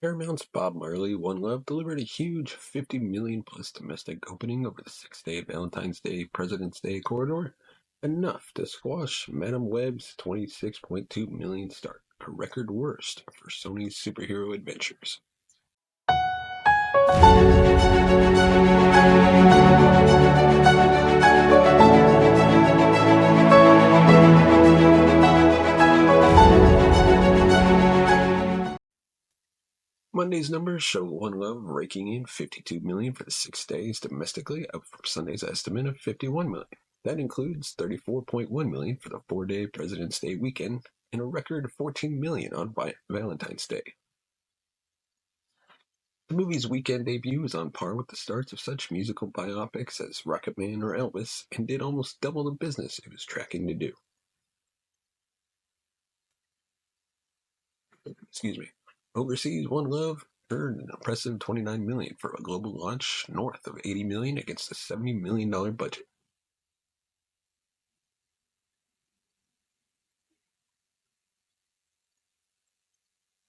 Paramount's Bob Marley One Love delivered a huge 50 million plus domestic opening over the 6-day Valentine's Day President's Day corridor, enough to squash Madame Web's 26.2 million start, a record worst for Sony's superhero adventures. Monday's numbers show One Love raking in 52 million for the 6 days domestically, up from Sunday's estimate of 51 million. That includes 34.1 million for the 4-day President's Day weekend and a record 14 million on Valentine's Day. The movie's weekend debut is on par with the starts of such musical biopics as Rocketman or Elvis, and did almost double the business it was tracking to do. Overseas, One Love earned an impressive 29 million for a global launch, north of 80 million against a $70 million budget.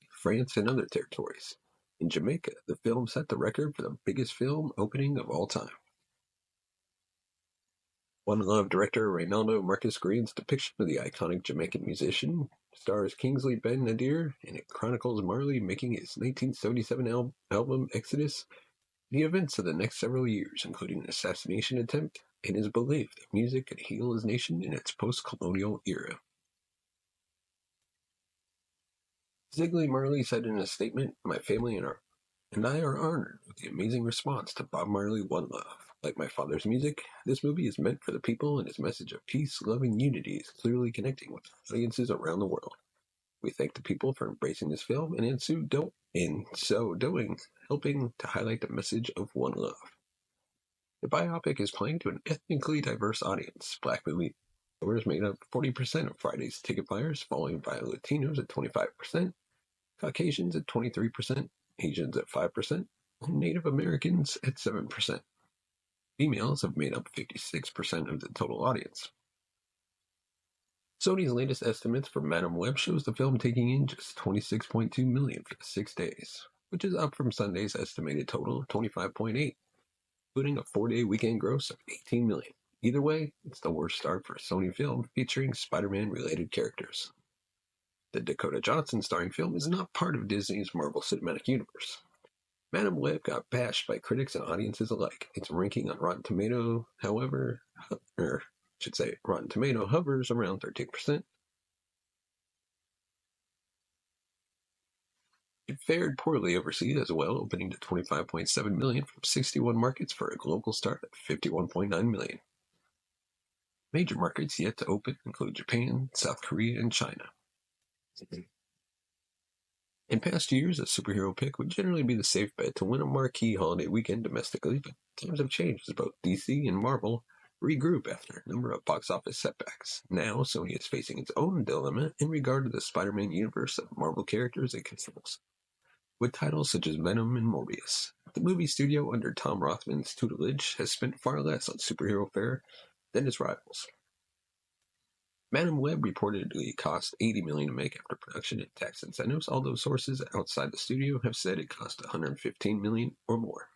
France and other territories. In Jamaica, the film set the record for the biggest film opening of all time. One Love director Reynaldo Marcus Green's depiction of the iconic Jamaican musician stars Kingsley Ben-Adir, and it chronicles Marley making his 1977 album Exodus, the events of the next several years, including an assassination attempt, and his belief that music could heal his nation in its post-colonial era. Ziggy Marley said in a statement, "My family and I are honored with the amazing response to Bob Marley One Love. Like my father's music, this movie is meant for the people, and his message of peace, love, and unity is clearly connecting with audiences around the world. We thank the people for embracing this film, and in so doing, helping to highlight the message of one love." The biopic is playing to an ethnically diverse audience. Black moviegoers made up 40% of Friday's ticket buyers, followed by Latinos at 25%, Caucasians at 23%, Asians at 5%, and Native Americans at 7%. Females have made up 56% of the total audience. Sony's latest estimates for Madame Web shows the film taking in just 26.2 million for the 6 days, which is up from Sunday's estimated total of 25.8, including a 4-day weekend gross of 18 million. Either way, it's the worst start for a Sony film featuring Spider-Man related characters. The Dakota Johnson starring film is not part of Disney's Marvel Cinematic Universe. Madame Web got bashed by critics and audiences alike. Its ranking on Rotten Tomato, however, Rotten Tomato hovers around 13%. It fared poorly overseas as well, opening to 25.7 million from 61 markets for a global start of 51.9 million. Major markets yet to open include Japan, South Korea, and China. In past years, a superhero pick would generally be the safe bet to win a marquee holiday weekend domestically, but times have changed as both DC and Marvel regroup after a number of box office setbacks. Now, Sony is facing its own dilemma in regard to the Spider-Man universe of Marvel characters it controls, with titles such as Venom and Morbius. The movie studio under Tom Rothman's tutelage has spent far less on superhero fare than its rivals. Madame Web reportedly cost 80 million to make after production and tax incentives, although sources outside the studio have said it cost 115 million or more.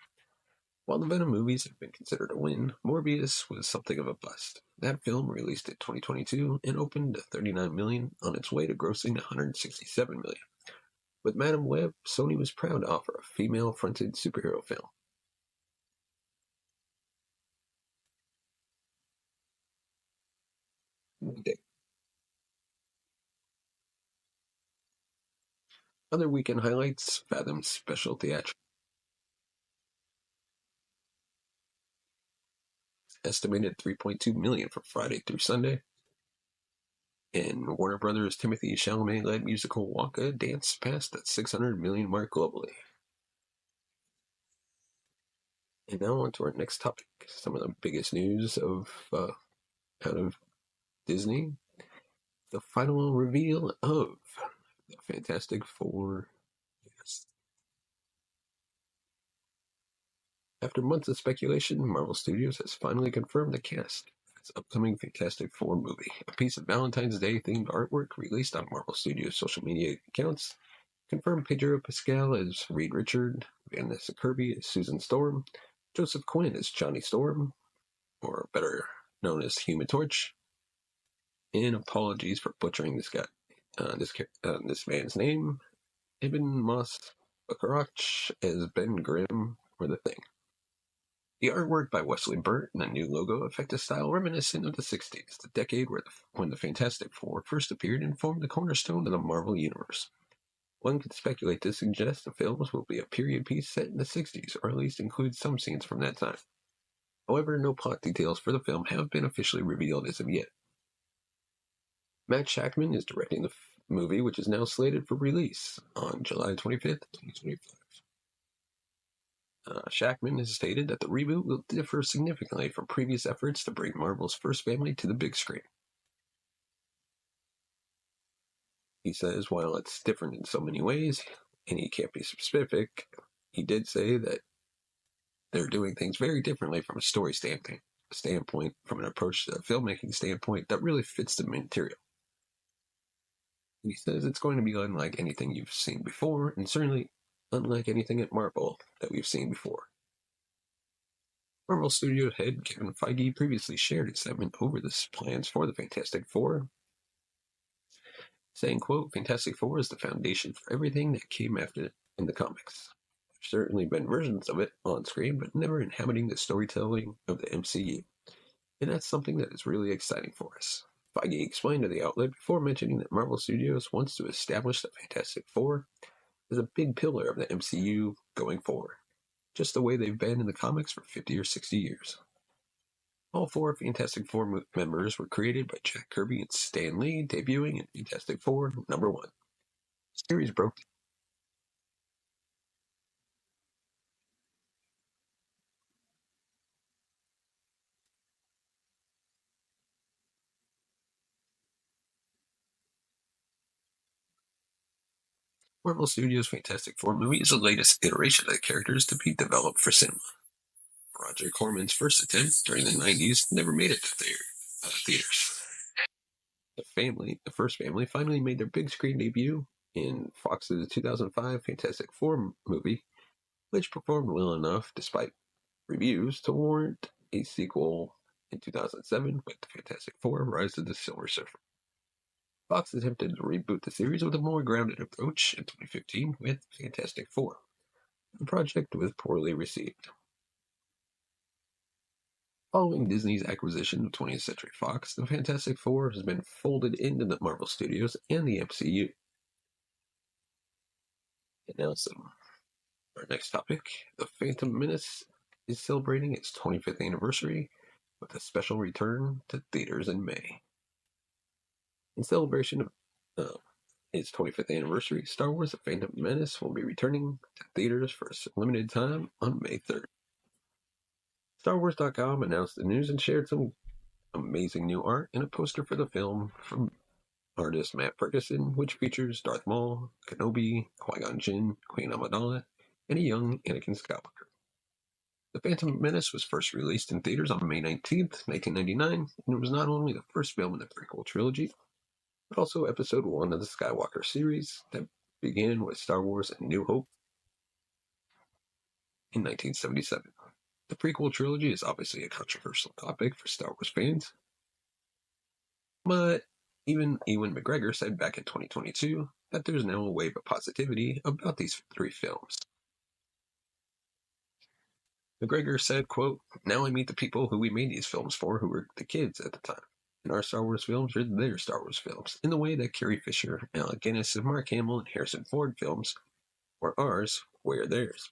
While the Venom movies have been considered a win, Morbius was something of a bust. That film released in 2022 and opened to 39 million on its way to grossing 167 million. With Madame Web, Sony was proud to offer a female-fronted superhero film. Other weekend highlights: Fathom's special theatrical estimated 3.2 million for Friday through Sunday, and Warner Brothers' Timothy Chalamet-led musical Wonka danced past the 600 million mark globally. And now on to our next topic. Some of the biggest news out of Disney. The final reveal of the Fantastic Four. Yes. After months of speculation, Marvel Studios has finally confirmed the cast of its upcoming Fantastic Four movie. A piece of Valentine's Day themed artwork released on Marvel Studios' social media accounts confirmed Pedro Pascal as Reed Richard, Vanessa Kirby as Susan Storm, Joseph Quinn as Johnny Storm, or better known as Human Torch. And apologies for butchering this man's name. Ibn Mas Bakarach as Ben Grimm or the Thing. The artwork by Wesley Burt and the new logo affect a style reminiscent of the 60s, the decade when the Fantastic Four first appeared and formed the cornerstone of the Marvel Universe. One could speculate to suggest the films will be a period piece set in the 60s, or at least include some scenes from that time. However, no plot details for the film have been officially revealed as of yet. Matt Shakman is directing the movie, which is now slated for release on July 25th, 2025. Shakman has stated that the reboot will differ significantly from previous efforts to bring Marvel's first family to the big screen. He says while it's different in so many ways, and he can't be specific, he did say that they're doing things very differently from a story standpoint, from an approach to a filmmaking standpoint that really fits the material. And he says it's going to be unlike anything you've seen before, and certainly unlike anything at Marvel that we've seen before. Marvel Studios head Kevin Feige previously shared excitement over the plans for the Fantastic Four, saying, quote, Fantastic Four is the foundation for everything that came after it in the comics. There's certainly been versions of it on screen, but never inhabiting the storytelling of the MCU. And that's something that is really exciting for us. Feige explained to the outlet before mentioning that Marvel Studios wants to establish the Fantastic Four as a big pillar of the MCU going forward, just the way they've been in the comics for 50 or 60 years. All four Fantastic Four members were created by Jack Kirby and Stan Lee, debuting in Fantastic Four #1. The series broke. Marvel Studios' Fantastic Four movie is the latest iteration of the characters to be developed for cinema. Roger Corman's first attempt during the 90s never made it to theaters. The first family, finally made their big screen debut in Fox's 2005 Fantastic Four movie, which performed well enough, despite reviews, to warrant a sequel in 2007 with The Fantastic Four: Rise of the Silver Surfer. Fox attempted to reboot the series with a more grounded approach in 2015 with Fantastic Four. The project was poorly received. Following Disney's acquisition of 20th Century Fox, the Fantastic Four has been folded into the Marvel Studios and the MCU. And now our next topic. The Phantom Menace is celebrating its 25th anniversary with a special return to theaters in May. In celebration of its 25th anniversary, Star Wars The Phantom Menace will be returning to theaters for a limited time on May 3rd. StarWars.com announced the news and shared some amazing new art and a poster for the film from artist Matt Ferguson, which features Darth Maul, Kenobi, Qui-Gon Jinn, Queen Amidala, and a young Anakin Skywalker. The Phantom Menace was first released in theaters on May 19th, 1999, and it was not only the first film in the prequel trilogy, but also Episode 1 of the Skywalker series that began with Star Wars: A New Hope in 1977. The prequel trilogy is obviously a controversial topic for Star Wars fans, but even Ewan McGregor said back in 2022 that there's now a wave of positivity about these three films. McGregor said, quote, Now I meet the people who we made these films for, who were the kids at the time. And our Star Wars films are their Star Wars films, in the way that Carrie Fisher, Alec Guinness, and Mark Hamill and Harrison Ford films were ours, were theirs.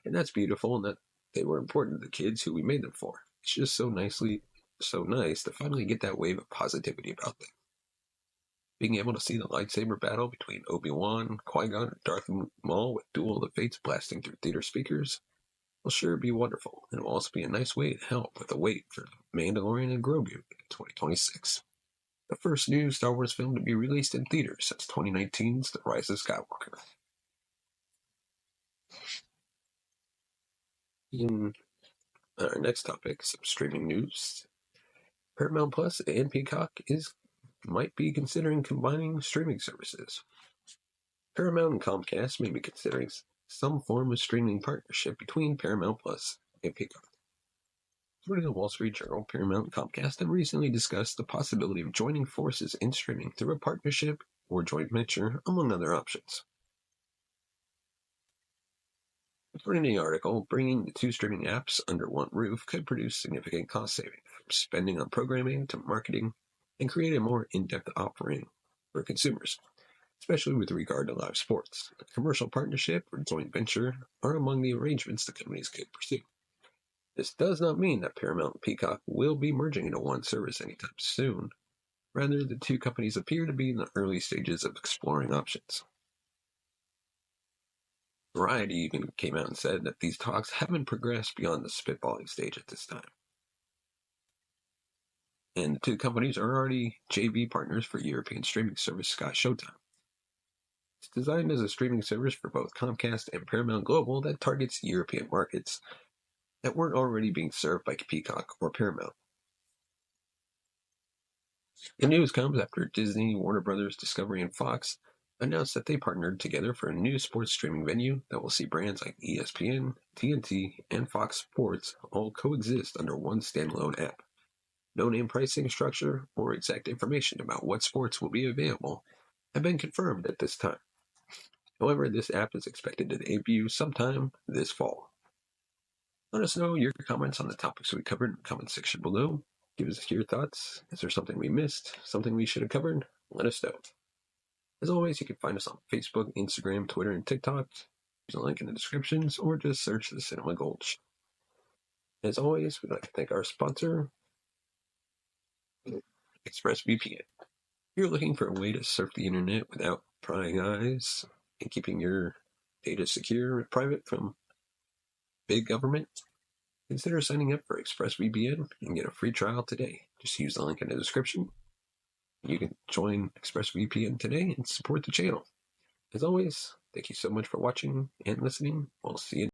And that's beautiful, and that they were important to the kids who we made them for. It's just so nice to finally get that wave of positivity about them. Being able to see the lightsaber battle between Obi-Wan, Qui-Gon, and Darth Maul with Duel of the Fates blasting through theater speakers will sure be wonderful, and will also be a nice way to help with the wait for Mandalorian and Grogu in 2026. The first new Star Wars film to be released in theaters since 2019's The Rise of Skywalker. In our next topic, some streaming news. Paramount Plus and Peacock might be considering combining streaming services. Paramount and Comcast may be considering some form of streaming partnership between Paramount Plus and Peacock. According to the Wall Street Journal, Paramount and Comcast have recently discussed the possibility of joining forces in streaming through a partnership or joint venture, among other options. According to the article, bringing the two streaming apps under one roof could produce significant cost savings, from spending on programming to marketing, and create a more in-depth offering for consumers, especially with regard to live sports. A commercial partnership or joint venture are among the arrangements the companies could pursue. This does not mean that Paramount and Peacock will be merging into one service anytime soon. Rather, the two companies appear to be in the early stages of exploring options. Variety even came out and said that these talks haven't progressed beyond the spitballing stage at this time. And the two companies are already JV partners for European streaming service Sky Showtime. It's designed as a streaming service for both Comcast and Paramount Global that targets European markets that weren't already being served by Peacock or Paramount. The news comes after Disney, Warner Brothers, Discovery, and Fox announced that they partnered together for a new sports streaming venue that will see brands like ESPN, TNT, and Fox Sports all coexist under one standalone app. No name pricing structure or exact information about what sports will be available have been confirmed at this time. However, this app is expected to debut sometime this fall. Let us know your comments on the topics we covered in the comment section below. Give us your thoughts. Is there something we missed? Something we should have covered? Let us know. As always, you can find us on Facebook, Instagram, Twitter, and TikTok. There's a link in the descriptions, or just search the Cinema Gulch. As always, we'd like to thank our sponsor, ExpressVPN. If you're looking for a way to surf the internet without prying eyes and keeping your data secure and private from big government, consider signing up for ExpressVPN and get a free trial today. Just use the link in the description. You can join ExpressVPN today and support the channel. As always, thank you so much for watching and listening. We'll see you